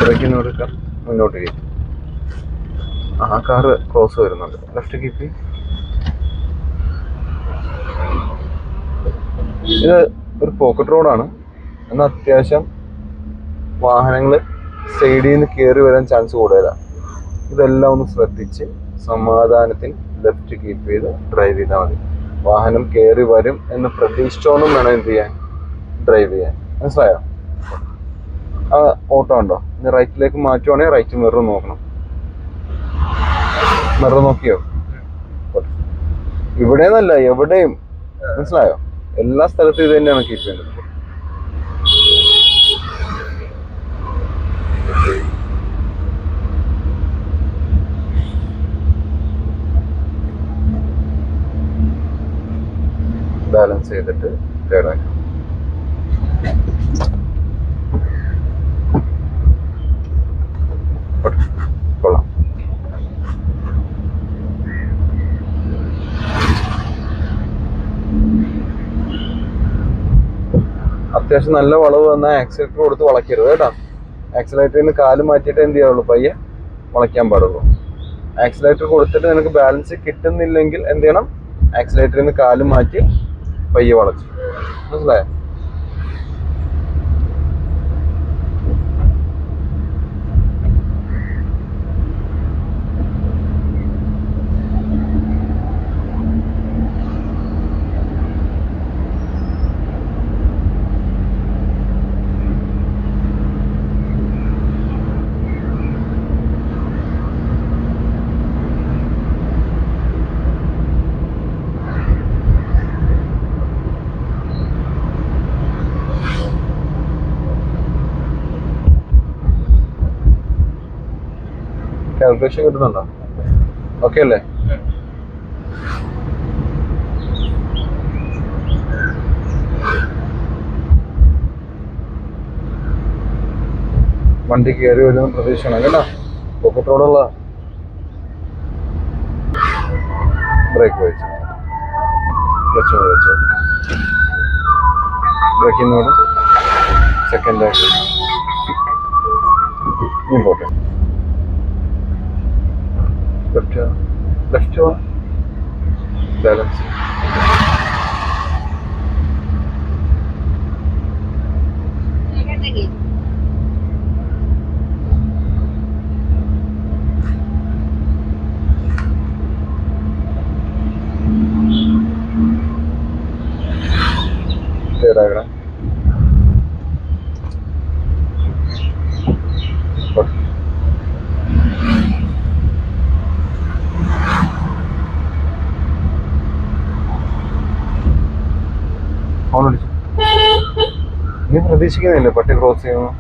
ബ്രേക്കിനോട് മുന്നോട്ട് കയറ്റി. ആ കാറ് ക്രോസ് വരുന്നുണ്ട്. Left keep. ഇത് ഒരു പോക്കറ്റ് റോഡാണ്. എന്നാൽ അത്യാവശ്യം വാഹനങ്ങൾ സൈഡിൽ നിന്ന് കയറി വരാൻ ചാൻസ് കൂടുതലാണ്. ഇതെല്ലാം ഒന്ന് ശ്രദ്ധിച്ച് സമാധാനത്തിൽ ലെഫ്റ്റ് കീപ്പ് ചെയ്ത് ഡ്രൈവ് ചെയ്താൽ മതി. വാഹനം കയറി വരും എന്ന് പ്രതീക്ഷിച്ചോണം വേണം എന്ത് ചെയ്യാൻ, ഡ്രൈവ് ചെയ്യാൻ. മനസ്സിലായോ? ആ ഓട്ടോ ഉണ്ടോ? ഇനി റൈറ്റിലേക്ക് മാറ്റുവാണെങ്കിൽ റൈറ്റ് മിറർ നോക്കണം. മിറർ നോക്കിയോ? ഇവിടെ നിന്നല്ല, എവിടെയും. മനസ്സിലായോ? എല്ലാ സ്ഥലത്തും ഇത് തന്നെയാണ് കീപ്പ് ചെയ്യുന്നത്. ബാലൻസ് ചെയ്തിട്ട് കേടാക്കാം. കൊള്ളാം. അത്യാവശ്യം നല്ല വളവ് വന്നാൽ ആക്സിലേറ്റർ കൊടുത്ത് വളയ്ക്കരുത് കേട്ടോ. ആക്സിലേറ്ററിൽ നിന്ന് കാല് മാറ്റിയിട്ട് എന്ത് ചെയ്യാവുള്ളൂ, പയ്യെ വളയ്ക്കാൻ പാടുള്ളൂ. ആക്സിലേറ്റർ കൊടുത്തിട്ട് നിനക്ക് ബാലൻസ് കിട്ടുന്നില്ലെങ്കിൽ എന്ത് ചെയ്യണം, ആക്സിലേറ്ററിൽ നിന്ന് കാല് മാറ്റി പയ്യെ വളച്ചു. മനസ്സിലായോ? കാൽക്കുലേഷൻ കിട്ടുന്നുണ്ടോ? ഓക്കെ അല്ലേ? വണ്ടി കയറി വരുന്ന പ്രതീക്ഷയാണ് കേട്ടോ. പോക്കറ്റ് റോഡുള്ള ബ്രേക്ക് വെച്ചു, ക്ലച്ച് വെച്ചു. ബ്രേക്കിനോട് സെക്കൻഡ് ആയിട്ട് പോട്ടെ. Left balance. കേടാകണം. നീ പ്രതീക്ഷിക്കുന്നില്ലേ പട്ടി ക്രോസ് ചെയ്യുന്നു?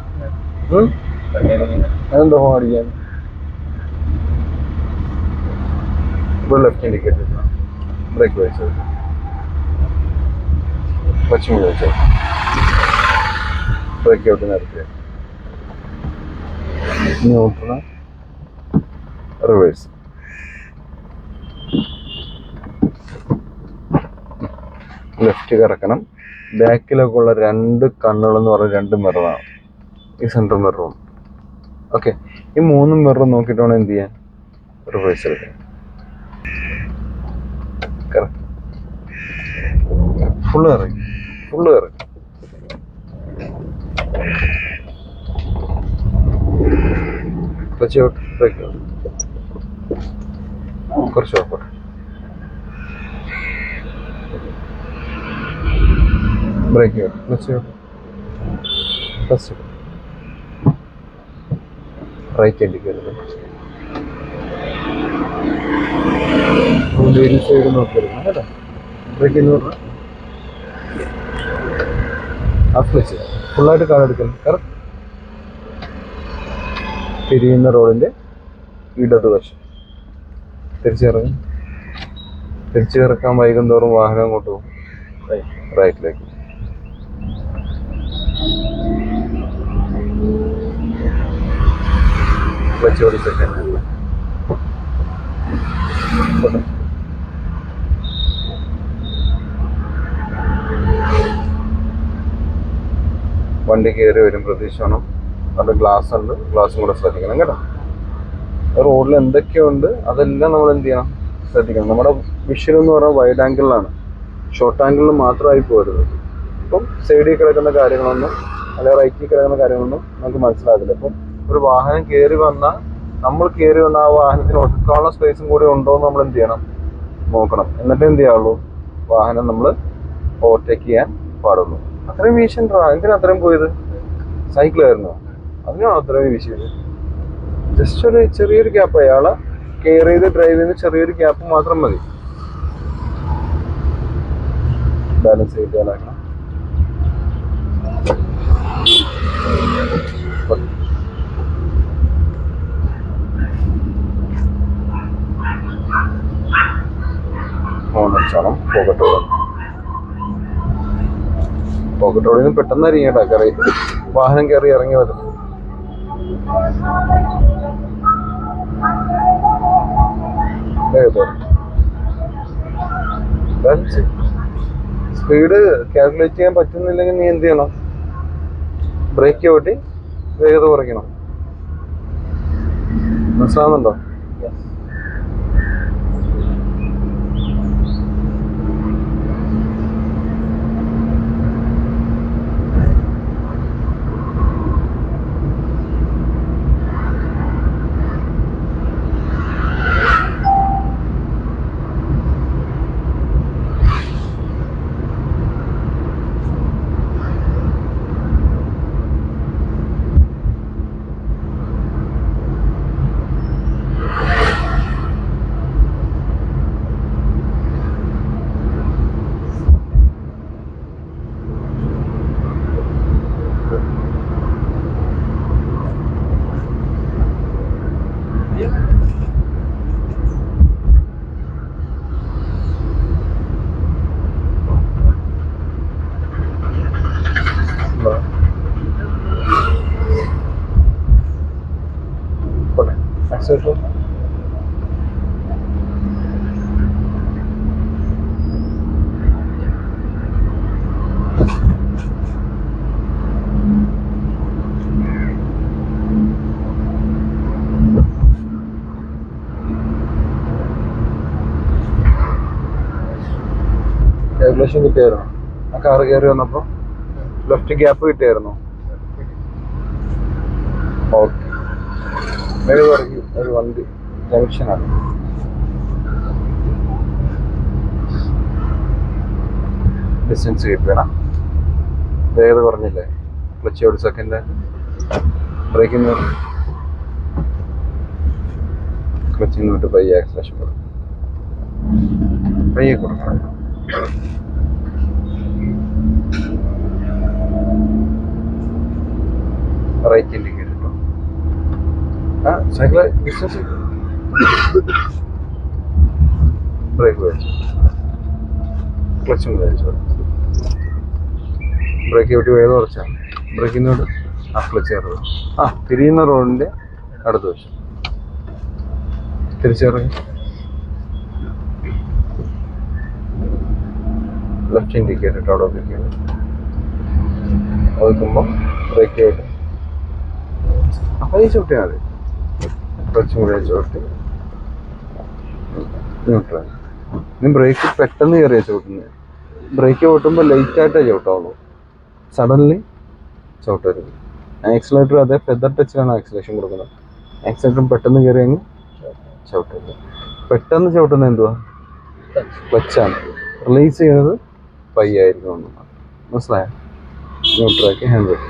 അതെന്താ ഹോൺ അടിക്കാൻ? ഇപ്പോൾ ലെഫ്റ്റ് ഇൻഡിക്കേറ്റർ, ബ്രേക്ക് വെച്ചത്, ക്ലച്ച് വെച്ചത്, ബ്രേക്ക് ഔട്ട് നിർത്തിയത്, ന്യൂട്രൽ, റിവേഴ്സ്. ലെഫ്റ്റ് കറക്കണം. ബാക്കിലൊക്കെ ഉള്ള രണ്ട് കണ്ണുകളെന്ന് പറഞ്ഞാൽ രണ്ട് മിററാണ്. ഈ സെൻട്രൽ മിററും. ഓക്കെ, ഈ മൂന്നും മിററും നോക്കിയിട്ട് വേണം എന്ത് ചെയ്യാൻ, റിവേഴ്സ് എടുക്കാൻ. ഫുള്ള് കറങ്ങി, ഫുള്ള് കറങ്ങി. ക്ലച്ച് ഔട്ട്, ബ്രേക്ക് ഔട്ട്, കുറച്ച് ഓപ്പോട്ടെ. Brake out, clutch out, first right indicator. ഒരു സൈഡ് നോക്കിയിരുന്നു കേട്ടോ. ബ്രേക്ക് എന്ന് പറഞ്ഞാൽ ആ ക്ലച്ച് ഫുള്ളായിട്ട് കാലെടുക്കൽ. കറക്റ്റ്. തിരിയുന്ന റോഡിൻ്റെ ഇടതുവശം തിരിച്ചിറങ്ങി. തിരിച്ചിറക്കാൻ വൈകും തോറും വാഹനം അങ്ങോട്ട് പോകും, റൈറ്റിലേക്ക്. Clutch second. വണ്ടി കയറി വരും പ്രതീക്ഷ വേണം. അവിടെ ഗ്ലാസ് ഉണ്ട്, ഗ്ലാസും കൂടെ ശ്രദ്ധിക്കണം കേട്ടോ. റോഡിൽ എന്തൊക്കെയുണ്ട് അതെല്ലാം നമ്മൾ എന്ത് ചെയ്യണം, ശ്രദ്ധിക്കണം. നമ്മുടെ വിഷൻ എന്ന് പറഞ്ഞാൽ വൈഡ് ആംഗിളിലാണ്, ഷോർട്ട് ആംഗിളിൽ മാത്രമായി പോരുത്. ഇപ്പം സൈഡിൽ കിടക്കുന്ന കാര്യങ്ങളൊന്നും അല്ലെങ്കിൽ റൈറ്റിൽ കിടക്കുന്ന കാര്യങ്ങളൊന്നും നമുക്ക് മനസ്സിലാകില്ല. ഇപ്പം ഒരു വാഹനം കയറി വന്നാൽ നമ്മൾ കയറി വന്ന ആ വാഹനത്തിന് ഒതുക്കാനുള്ള സ്പേസും കൂടി ഉണ്ടോ എന്ന് നമ്മൾ എന്ത് ചെയ്യണം, നോക്കണം. എന്നിട്ട് എന്ത് ചെയ്യാവുള്ളൂ, വാഹനം നമ്മൾ ഓവർടേക്ക് ചെയ്യാൻ പാടുള്ളൂ. അത്രയും വീശൻ എന്തിനാ അത്രയും പോയത്? സൈക്കിളായിരുന്നോ? അതിനാണോ അത്രയും വീശിയത്? ജസ്റ്റ് ഒരു ചെറിയൊരു ഗ്യാപ്പ്, അയാളെ കെയർ ചെയ്ത് ഡ്രൈവ് ചെയ്ത് ചെറിയൊരു ഗ്യാപ്പ് മാത്രം മതി. ബാലൻസ് ചെയ്താലാക്കണം. ഹോണടിച്ചോണം. പോക്കറ്റ് റോഡിൽ നിന്ന് പെട്ടെന്ന് ഇറങ്ങിയിട്ടാ കയറി വാഹനം കയറി ഇറങ്ങി വരും. സ്പീഡ് കാൽക്കുലേറ്റ് ചെയ്യാൻ പറ്റുന്നില്ലെങ്കിൽ നീ എന്ത് ചെയ്യണം, ബ്രേക്ക് ഓട്ടി വേഗത കുറയ്ക്കണം. മനസ്സിലാവുന്നുണ്ടോ? Accelerator. റെഗുലേഷൻ കിട്ടിയായിരുന്നോ? ആ കാറ് കയറി വന്നപ്പോൾ ലെഫ്റ്റ് ഗ്യാപ്പ് കിട്ടിയായിരുന്നോ? ഓക്കെ. ഒരു വണ്ടി ജംഗ്ഷനാണ്. ഡിസ്റ്റൻസ് കീപ്പ് ചെയ്യണം. വേഗത കുറഞ്ഞില്ലേ? ക്ലച്ച് ഒരു സെക്കൻഡ് ബ്രേക്കിന് ക്ലച്ചിൽ നിന്നിട്ട് പയ്യെ ആക്സിലേഷൻ കൊടുക്കും. പയ്യെ കൊടുക്കണം. റൈറ്റ് ഇൻഡിക്കേറ്റർ കേട്ടോ. സൈക്കിൾ ഡിസ്റ്റൻസ് ബ്രേക്ക് വെച്ചു, ക്ലച്ചും കഴിച്ചു. ബ്രേക്ക് വിട്ട് വേഗം കുറച്ചാൽ ബ്രേക്കിനോട് ആ ക്ലച്ച് കയറുക. തിരിയുന്ന റോഡിൻ്റെ അടുത്ത് വെച്ചു തിരിച്ചിറങ്ങി ലെഫ്റ്റ് ഇൻഡിക്കേറ്റർ ഇട്ട് അവിടെ ഒതുക്കിയത് ഒതുക്കുമ്പോൾ ബ്രേക്ക് ആയിട്ട് അപ്പം ഈ ചവിട്ടിയാൽ മതി. ക്ലച്ചും കൂടെ ചവിട്ടി ന്യൂട്രൽ. ഇനി ബ്രേക്ക് പെട്ടെന്ന് കയറിയ ചവിട്ടുന്നത്. ബ്രേക്ക് ചവിട്ടുമ്പോൾ ലൈറ്റായിട്ടേ ചവിട്ടാവുള്ളൂ, സഡൻലി ചവിട്ടരുത്. ആക്സിലേറ്റർ അതേ ഫെദർ ടച്ചിലാണ് ആക്സിലേഷൻ കൊടുക്കുന്നത്. ആക്സിലേറ്റർ പെട്ടെന്ന് കയറി അങ്ങ് ചവിട്ടരുത്. പെട്ടെന്ന് ചവിട്ടുന്നത് എന്തുവാ? ക്ലച്ചാണ്. റിലീസ് ചെയ്യുന്നത് പയ്യായിരിക്കും. മനസ്സിലായോ? ന്യൂട്രലാക്കി ഹാൻഡ് ബ്രേക്ക്.